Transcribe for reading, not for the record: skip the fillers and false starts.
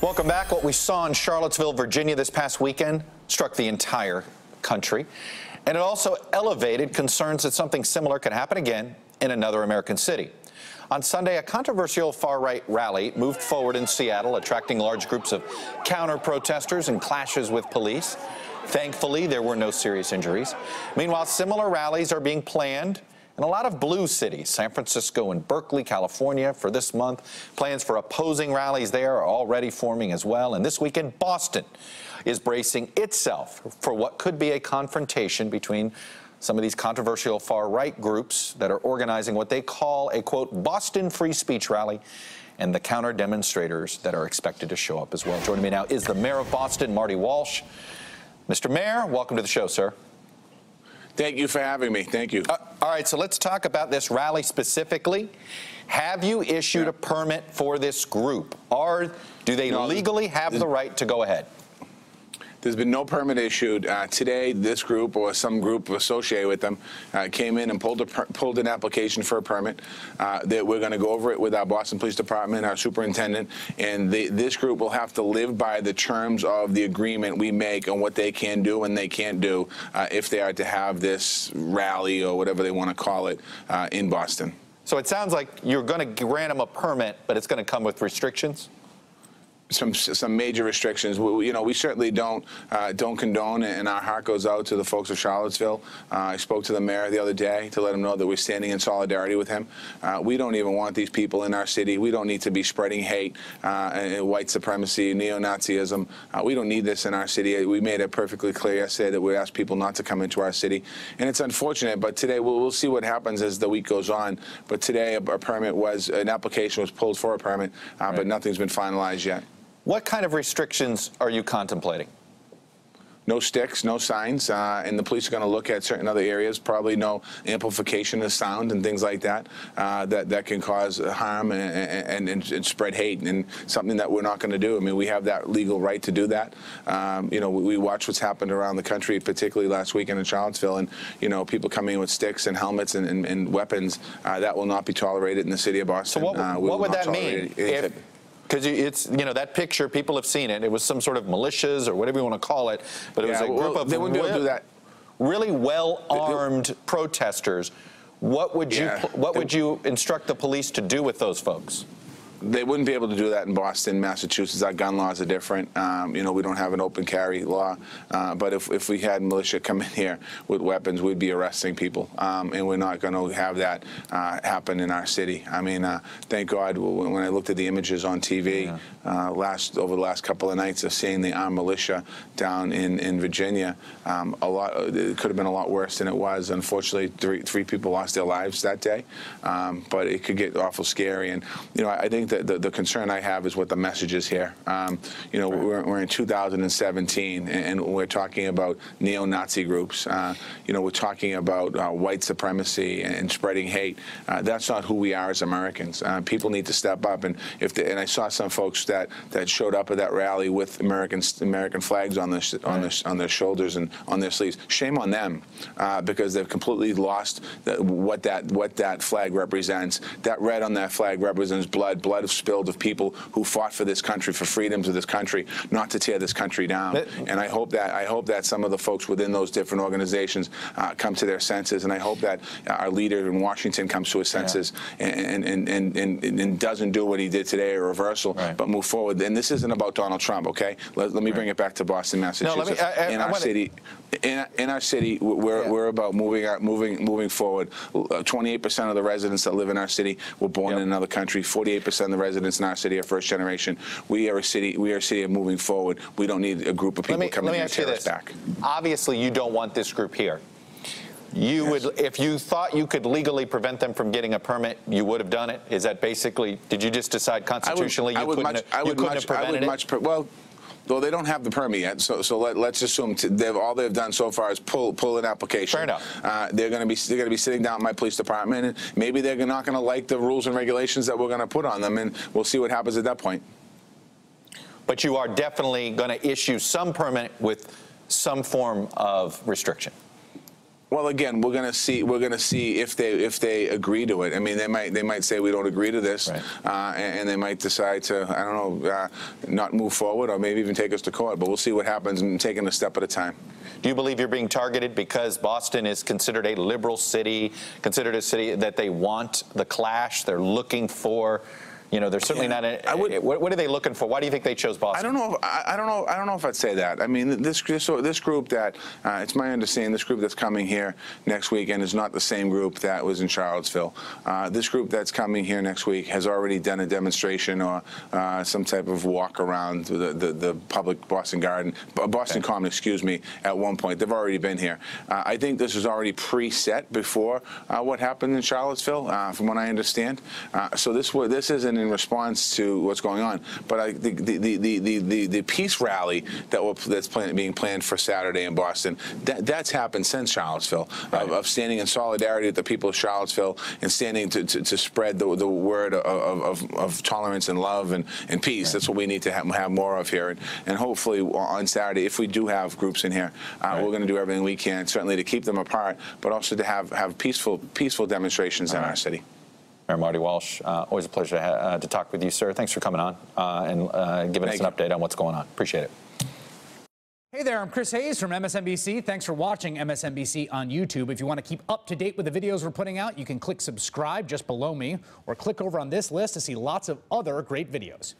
Welcome back. What we saw in Charlottesville, Virginia this past weekend struck the entire country, and it also elevated concerns that something similar could happen again in another American city. On Sunday, a controversial far-right rally moved forward in Seattle, attracting large groups of counter-protesters and clashes with police. Thankfully, there were no serious injuries. Meanwhile, similar rallies are being planned in a lot of blue cities, San Francisco and Berkeley, California, for this month. Plans for opposing rallies there are already forming as well. And this weekend, Boston is bracing itself for what could be a confrontation between some of these controversial far-right groups that are organizing what they call a, quote, Boston free speech rally, and the counter-demonstrators that are expected to show up as well. Joining me now is the Mayor of Boston, Marty Walsh. Mr. Mayor, welcome to the show, sir. Thank you for having me. Thank you. All right, so let's talk about this rally specifically. Have you issued a permit for this group, or do they legally have the right to go ahead? There's been no permit issued. Today, this group or some group associated with them came in and pulled an application for a permit. That we're going to go over it with our Boston Police Department, our superintendent, and this group will have to live by the terms of the agreement we make on what they can do and they can't do if they are to have this rally or whatever they want to call it in Boston. So it sounds like you're going to grant them a permit, but it's going to come with restrictions? Some major restrictions. We certainly don't condone, and our heart goes out to the folks of Charlottesville. I spoke to the mayor the other day to let him know that we're standing in solidarity with him. We don't even want these people in our city. We don't need to be spreading hate, and white supremacy, neo-Nazism. We don't need this in our city. We made it perfectly clear yesterday that we ask people not to come into our city, and it's unfortunate. But today we'll see what happens as the week goes on. But today an application was pulled for a permit, but nothing's been finalized yet. What kind of restrictions are you contemplating? No sticks, no signs, and the police are going to look at certain other areas, probably no amplification of sound and things like that, that can cause harm and spread hate, and something that we're not going to do. I mean, we have that legal right to do that. We watch what's happened around the country, particularly last weekend in Charlottesville, and, people coming in with sticks and helmets and weapons. That will not be tolerated in the city of Boston. So what would that mean? Because it's, that picture, people have seen it. It was some sort of militias or whatever you want to call it, but it was a group of they wouldn't be able to do that. Really well-armed protesters. What would you instruct the police to do with those folks? They wouldn't be able to do that in Boston, Massachusetts. Our gun laws are different. We don't have an open carry law. But if we had militia come in here with weapons, we'd be arresting people. And we're not going to have that happen in our city. I mean, thank God, when I looked at the images on TV over the last couple of nights of seeing the armed militia down in Virginia, it could have been a lot worse than it was. Unfortunately, three people lost their lives that day. But it could get awful scary. And, I think the concern I have is what the message is here. We're in 2017, and we're talking about neo-Nazi groups. We're talking about white supremacy and spreading hate. That's not who we are as Americans. People need to step up. And I saw some folks that showed up at that rally with American flags on their shoulders and on their sleeves. Shame on them, because they've completely lost what that flag represents. That red on that flag represents blood spilled of people who fought for this country, for freedoms of this country, not to tear this country down. And I hope that some of the folks within those different organizations come to their senses, and I hope that our leader in Washington comes to his senses and doesn't do what he did today, a reversal, but move forward. And this isn't about Donald Trump, okay? Let me bring it back to Boston, Massachusetts. In our city, we're about moving forward. 28% of the residents that live in our city were born in another country. 48% of the residents in our city are first generation. We are a city of moving forward. We don't need a group of people coming in and tear us back. Obviously, you don't want this group here. If you thought you could legally prevent them from getting a permit, you would have done it. Is that basically? Did you just decide constitutionally you couldn't have prevented it? Well, though they don't have the permit yet, so let's assume all they've done so far is pull an application. Fair enough. They're going to be sitting down at my police department, and maybe they're not going to like the rules and regulations that we're going to put on them, and we'll see what happens at that point. But you are definitely going to issue some permit with some form of restriction. Well, again, we're going to see. We're going to see if they agree to it. I mean, they might say we don't agree to this, right. And they might decide to, I don't know, not move forward, or maybe even take us to court. But we'll see what happens, and taking a step at a time. Do you believe you're being targeted because Boston is considered a liberal city, considered a city that they want the clash? They're looking for. You know, they're certainly not. What are they looking for? Why do you think they chose Boston? I don't know if I'd say that. I mean, this group that it's my understanding this group that's coming here next weekend is not the same group that was in Charlottesville. This group that's coming here next week has already done a demonstration or some type of walk around the public Boston Common, excuse me, at one point. They've already been here. I think this was already preset before what happened in Charlottesville, from what I understand. So this isn't in response to what's going on, but the peace rally that's being planned for Saturday in Boston, that's happened since Charlottesville, right. of standing in solidarity with the people of Charlottesville and standing to spread the word of tolerance and love and peace. Right. That's what we need to have more of here, and hopefully on Saturday, if we do have groups in here, right. we're going to do everything we can, certainly to keep them apart, but also to have peaceful demonstrations in our city. Mayor Marty Walsh, always a pleasure to talk with you, sir. Thanks for coming on and giving us an update on what's going on. Appreciate it. Hey there, I'm Chris Hayes from MSNBC. Thanks for watching MSNBC on YouTube. If you want to keep up to date with the videos we're putting out, you can click subscribe just below me, or click over on this list to see lots of other great videos.